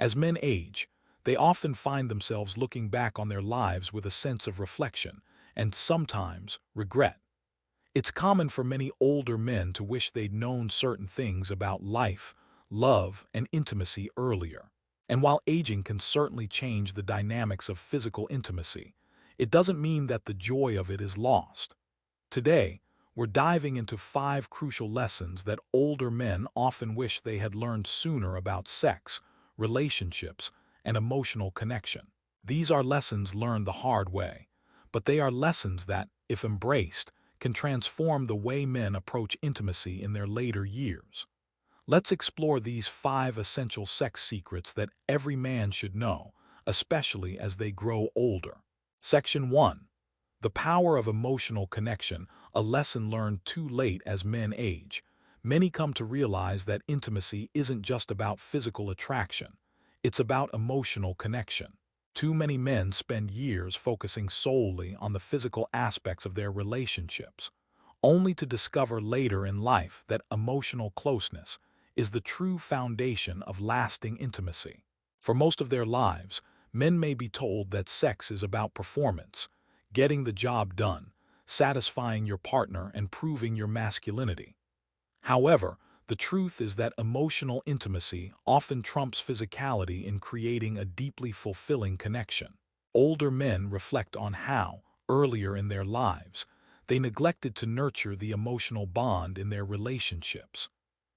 As men age, they often find themselves looking back on their lives with a sense of reflection and sometimes regret. It's common for many older men to wish they'd known certain things about life, love, and intimacy earlier. And while aging can certainly change the dynamics of physical intimacy, it doesn't mean that the joy of it is lost. Today, we're diving into 5 crucial lessons that older men often wish they had learned sooner about sex, relationships, and emotional connection. These are lessons learned the hard way, but they are lessons that, if embraced, can transform the way men approach intimacy in their later years. Let's explore these 5 essential sex secrets that every man should know, especially as they grow older. Section 1. The power of emotional connection, a lesson learned too late as men age. Many come to realize that intimacy isn't just about physical attraction, it's about emotional connection. Too many men spend years focusing solely on the physical aspects of their relationships, only to discover later in life that emotional closeness is the true foundation of lasting intimacy. For most of their lives, men may be told that sex is about performance, getting the job done, satisfying your partner, and proving your masculinity. However, the truth is that emotional intimacy often trumps physicality in creating a deeply fulfilling connection. Older men reflect on how, earlier in their lives, they neglected to nurture the emotional bond in their relationships.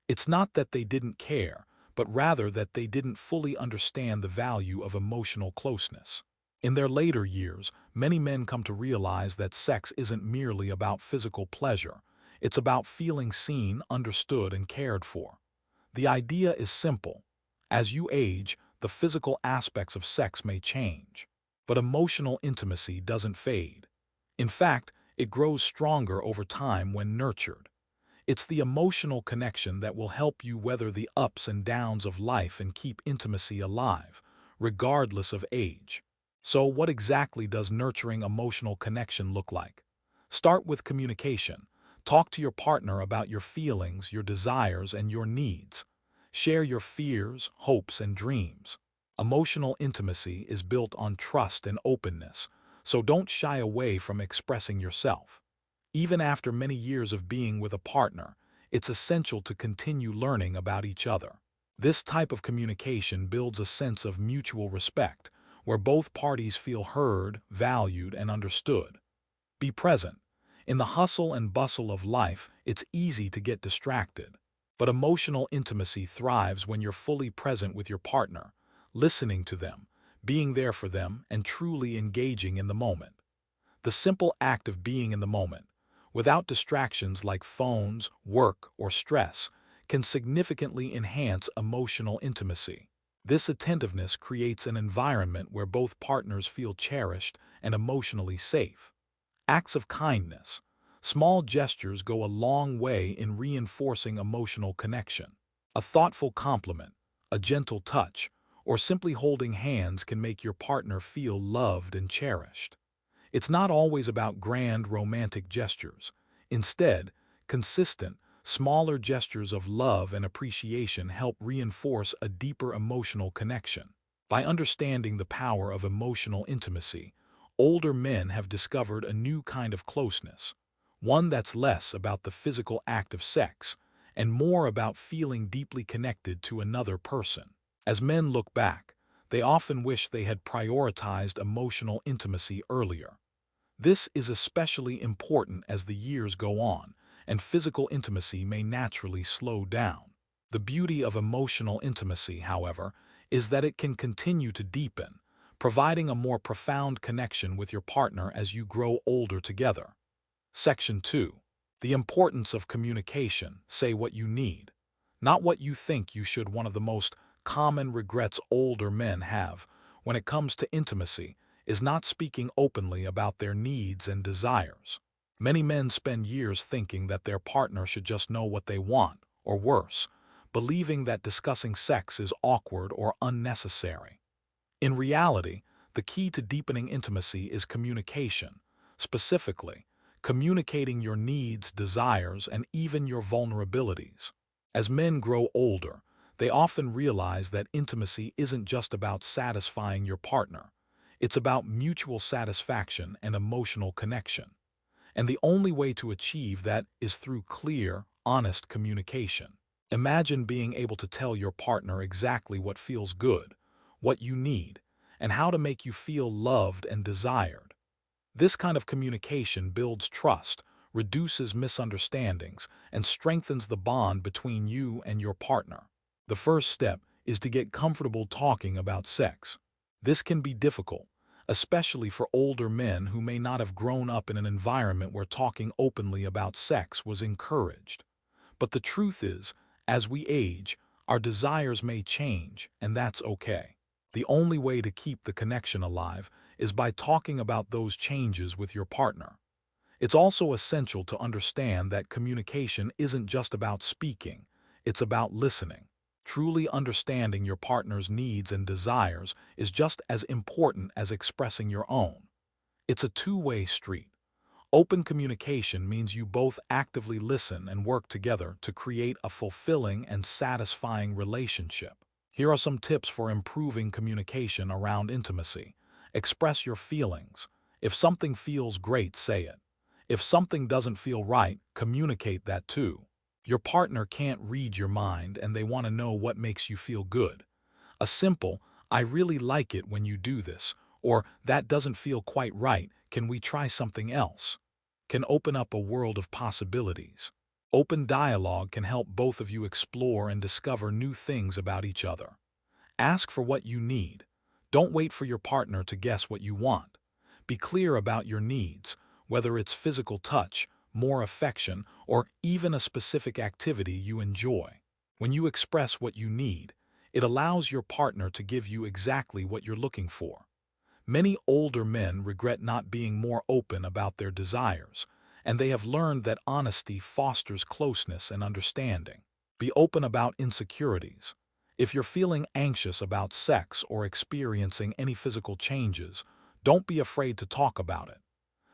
It's not that they didn't care, but rather that they didn't fully understand the value of emotional closeness. In their later years, many men come to realize that sex isn't merely about physical pleasure. It's about feeling seen, understood, and cared for. The idea is simple. As you age, the physical aspects of sex may change, but emotional intimacy doesn't fade. In fact, it grows stronger over time when nurtured. It's the emotional connection that will help you weather the ups and downs of life and keep intimacy alive, regardless of age. So, what exactly does nurturing emotional connection look like? Start with communication. Talk to your partner about your feelings, your desires, and your needs. Share your fears, hopes, and dreams. Emotional intimacy is built on trust and openness, so don't shy away from expressing yourself. Even after many years of being with a partner, it's essential to continue learning about each other. This type of communication builds a sense of mutual respect, where both parties feel heard, valued, and understood. Be present. In the hustle and bustle of life, it's easy to get distracted. But emotional intimacy thrives when you're fully present with your partner, listening to them, being there for them, and truly engaging in the moment. The simple act of being in the moment, without distractions like phones, work, or stress, can significantly enhance emotional intimacy. This attentiveness creates an environment where both partners feel cherished and emotionally safe. Acts of kindness. Small gestures go a long way in reinforcing emotional connection. A thoughtful compliment, a gentle touch, or simply holding hands can make your partner feel loved and cherished. It's not always about grand romantic gestures. Instead, consistent, smaller gestures of love and appreciation help reinforce a deeper emotional connection. By understanding the power of emotional intimacy, older men have discovered a new kind of closeness, one that's less about the physical act of sex and more about feeling deeply connected to another person. As men look back, they often wish they had prioritized emotional intimacy earlier. This is especially important as the years go on, and physical intimacy may naturally slow down. The beauty of emotional intimacy, however, is that it can continue to deepen, providing a more profound connection with your partner as you grow older together. Section 2. The importance of communication. Say what you need, not what you think you should. One of the most common regrets older men have when it comes to intimacy is not speaking openly about their needs and desires. Many men spend years thinking that their partner should just know what they want, or worse, believing that discussing sex is awkward or unnecessary. In reality, the key to deepening intimacy is communication, specifically, communicating your needs, desires, and even your vulnerabilities. As men grow older, They often realize that intimacy isn't just about satisfying your partner. It's about mutual satisfaction and emotional connection. And the only way to achieve that is through clear, honest communication. Imagine being able to tell your partner exactly what feels good, what you need, and how to make you feel loved and desired. This kind of communication builds trust, reduces misunderstandings, and strengthens the bond between you and your partner. The first step is to get comfortable talking about sex. This can be difficult, especially for older men who may not have grown up in an environment where talking openly about sex was encouraged. But the truth is, as we age, our desires may change, and that's okay. The only way to keep the connection alive is by talking about those changes with your partner. It's also essential to understand that communication isn't just about speaking, it's about listening. Truly understanding your partner's needs and desires is just as important as expressing your own. It's a two-way street. Open communication means you both actively listen and work together to create a fulfilling and satisfying relationship. Here are some tips for improving communication around intimacy. Express your feelings. If something feels great, say it. If something doesn't feel right, communicate that too. Your partner can't read your mind and they want to know what makes you feel good. A simple, "I really like it when you do this," or "that doesn't feel quite right, can we try something else?" can open up a world of possibilities. Open dialogue can help both of you explore and discover new things about each other. Ask for what you need. Don't wait for your partner to guess what you want. Be clear about your needs, whether it's physical touch, more affection, or even a specific activity you enjoy. When you express what you need, it allows your partner to give you exactly what you're looking for. Many older men regret not being more open about their desires, and they have learned that honesty fosters closeness and understanding. Be open about insecurities. If you're feeling anxious about sex or experiencing any physical changes, don't be afraid to talk about it.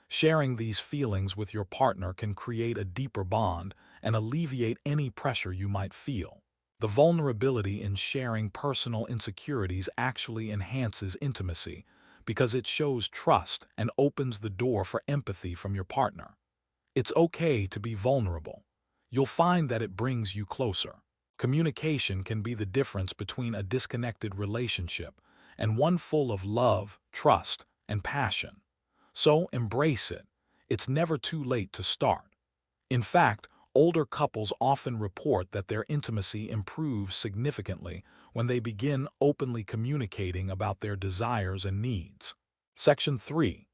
Sharing these feelings with your partner can create a deeper bond and alleviate any pressure you might feel. The vulnerability in sharing personal insecurities actually enhances intimacy because it shows trust and opens the door for empathy from your partner. It's okay to be vulnerable. You'll find that it brings you closer. Communication can be the difference between a disconnected relationship and one full of love, trust, and passion. So embrace it. It's never too late to start. In fact, older couples often report that their intimacy improves significantly when they begin openly communicating about their desires and needs. Section 3.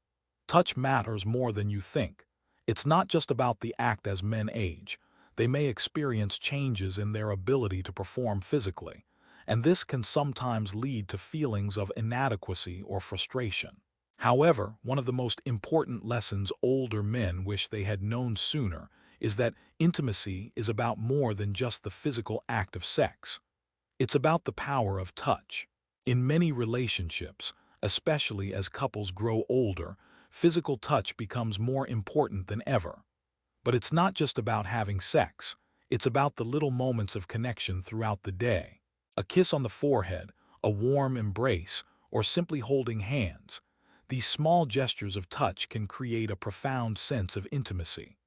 Touch matters more than you think. It's not just about the act as men age. They may experience changes in their ability to perform physically, and this can sometimes lead to feelings of inadequacy or frustration. However, one of the most important lessons older men wish they had known sooner is that intimacy is about more than just the physical act of sex. It's about the power of touch. In many relationships, especially as couples grow older, physical touch becomes more important than ever. But it's not just about having sex. It's about the little moments of connection throughout the day. A kiss on the forehead, a warm embrace, or simply holding hands. These small gestures of touch can create a profound sense of intimacy.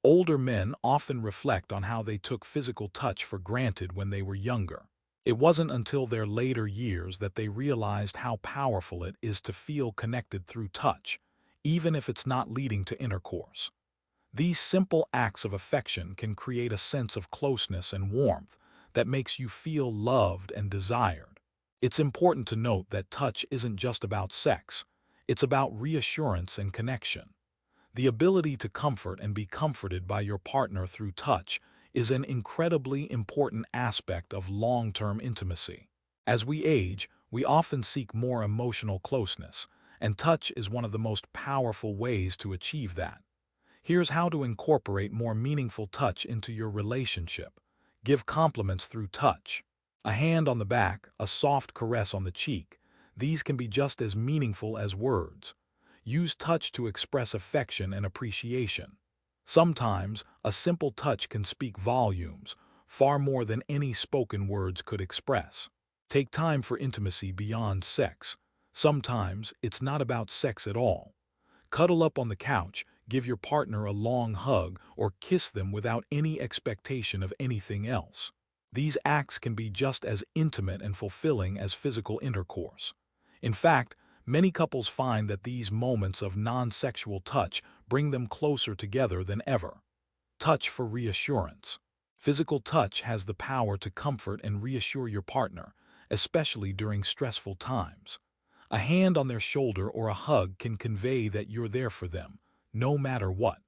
Older men often reflect on how they took physical touch for granted when they were younger. It wasn't until their later years that they realized how powerful it is to feel connected through touch, even if it's not leading to intercourse. These simple acts of affection can create a sense of closeness and warmth that makes you feel loved and desired. It's important to note that touch isn't just about sex. It's about reassurance and connection. The ability to comfort and be comforted by your partner through touch is an incredibly important aspect of long-term intimacy. As we age, we often seek more emotional closeness, and touch is one of the most powerful ways to achieve that. Here's how to incorporate more meaningful touch into your relationship. Give compliments through touch. A hand on the back, a soft caress on the cheek. These can be just as meaningful as words. Use touch to express affection and appreciation. Sometimes, a simple touch can speak volumes, far more than any spoken words could express. Take time for intimacy beyond sex. Sometimes it's not about sex at all. Cuddle up on the couch, give your partner a long hug, or kiss them without any expectation of anything else. These acts can be just as intimate and fulfilling as physical intercourse. In fact, many couples find that these moments of non-sexual touch bring them closer together than ever. Touch for reassurance. Physical touch has the power to comfort and reassure your partner, especially during stressful times. A hand on their shoulder or a hug can convey that you're there for them, no matter what.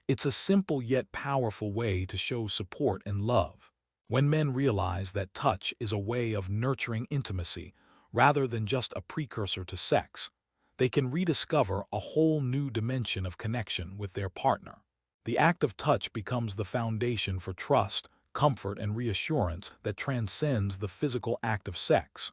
It's a simple yet powerful way to show support and love. When men realize that touch is a way of nurturing intimacy rather than just a precursor to sex, they can rediscover a whole new dimension of connection with their partner. The act of touch becomes the foundation for trust, comfort, and reassurance that transcends the physical act of sex.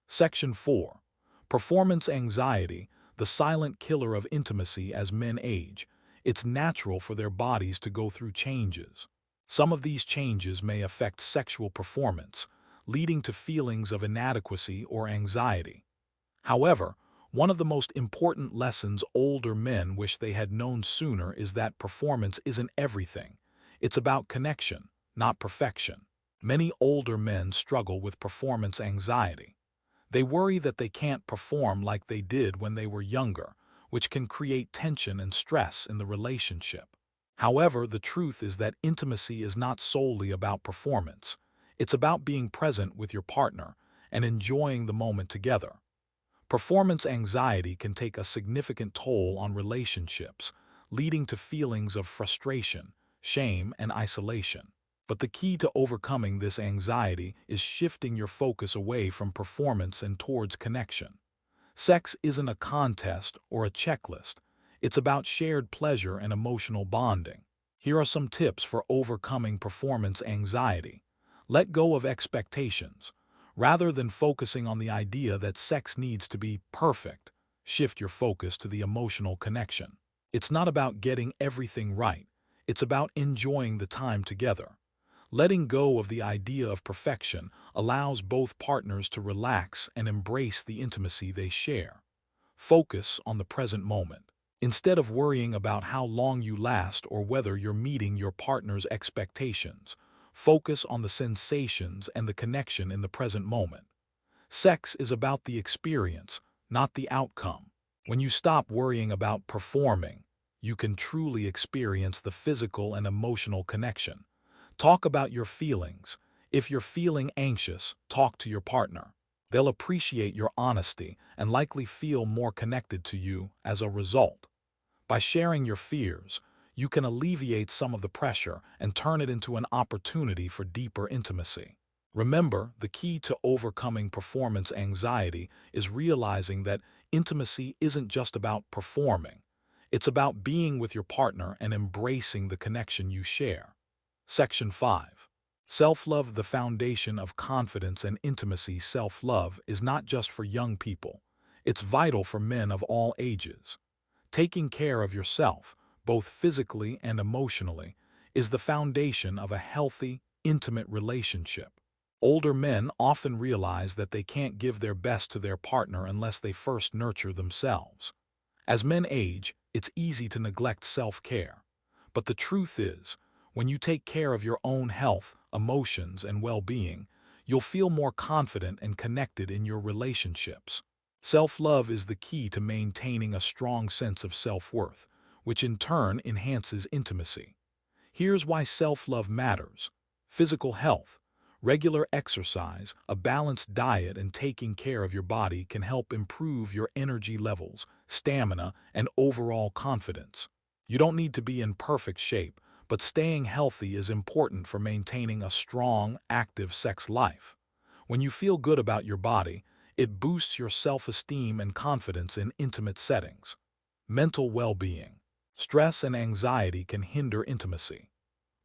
Section 4. Performance anxiety, the silent killer of intimacy as men age. It's natural for their bodies to go through changes. Some of these changes may affect sexual performance, leading to feelings of inadequacy or anxiety. However, one of the most important lessons older men wish they had known sooner is that performance isn't everything. It's about connection, not perfection. Many older men struggle with performance anxiety. They worry that they can't perform like they did when they were younger, which can create tension and stress in the relationship. However, the truth is that intimacy is not solely about performance. It's about being present with your partner and enjoying the moment together. Performance anxiety can take a significant toll on relationships, leading to feelings of frustration, shame, and isolation. But the key to overcoming this anxiety is shifting your focus away from performance and towards connection. Sex isn't a contest or a checklist. It's about shared pleasure and emotional bonding. Here are some tips for overcoming performance anxiety. Let go of expectations. Rather than focusing on the idea that sex needs to be perfect, shift your focus to the emotional connection. It's not about getting everything right. It's about enjoying the time together. Letting go of the idea of perfection allows both partners to relax and embrace the intimacy they share. Focus on the present moment. Instead of worrying about how long you last or whether you're meeting your partner's expectations, focus on the sensations and the connection in the present moment. Sex is about the experience, not the outcome. When you stop worrying about performing, you can truly experience the physical and emotional connection. Talk about your feelings. If you're feeling anxious, talk to your partner. They'll appreciate your honesty and likely feel more connected to you as a result. By sharing your fears, you can alleviate some of the pressure and turn it into an opportunity for deeper intimacy. Remember, the key to overcoming performance anxiety is realizing that intimacy isn't just about performing. It's about being with your partner and embracing the connection you share. Section 5. Self-love, the foundation of confidence and intimacy. Self-love is not just for young people. It's vital for men of all ages. Taking care of yourself, both physically and emotionally, is the foundation of a healthy, intimate relationship. Older men often realize that they can't give their best to their partner unless they first nurture themselves. As men age, it's easy to neglect self-care. But the truth is, when you take care of your own health, emotions, and well-being, you'll feel more confident and connected in your relationships. Self-love is the key to maintaining a strong sense of self-worth, which in turn enhances intimacy. Here's why self-love matters. Physical health. Regular exercise, a balanced diet, and taking care of your body can help improve your energy levels, stamina, and overall confidence. You don't need to be in perfect shape, but staying healthy is important for maintaining a strong, active sex life. When you feel good about your body, it boosts your self-esteem and confidence in intimate settings. Mental well-being. Stress and anxiety can hinder intimacy.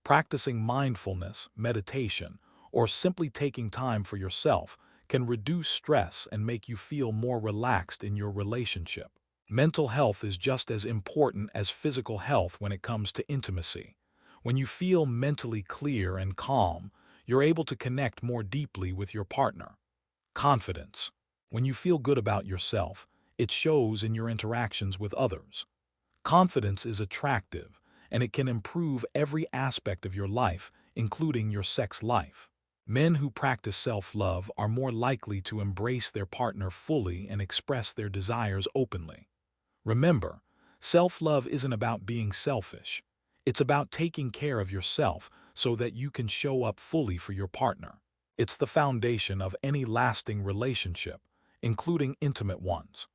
Practicing mindfulness, meditation, or simply taking time for yourself can reduce stress and make you feel more relaxed in your relationship. Mental health is just as important as physical health when it comes to intimacy. When you feel mentally clear and calm, you're able to connect more deeply with your partner. Confidence. When you feel good about yourself, it shows in your interactions with others. Confidence is attractive, and it can improve every aspect of your life, including your sex life. Men who practice self-love are more likely to embrace their partner fully and express their desires openly. Remember, self-love isn't about being selfish. It's about taking care of yourself so that you can show up fully for your partner. It's the foundation of any lasting relationship, including intimate ones.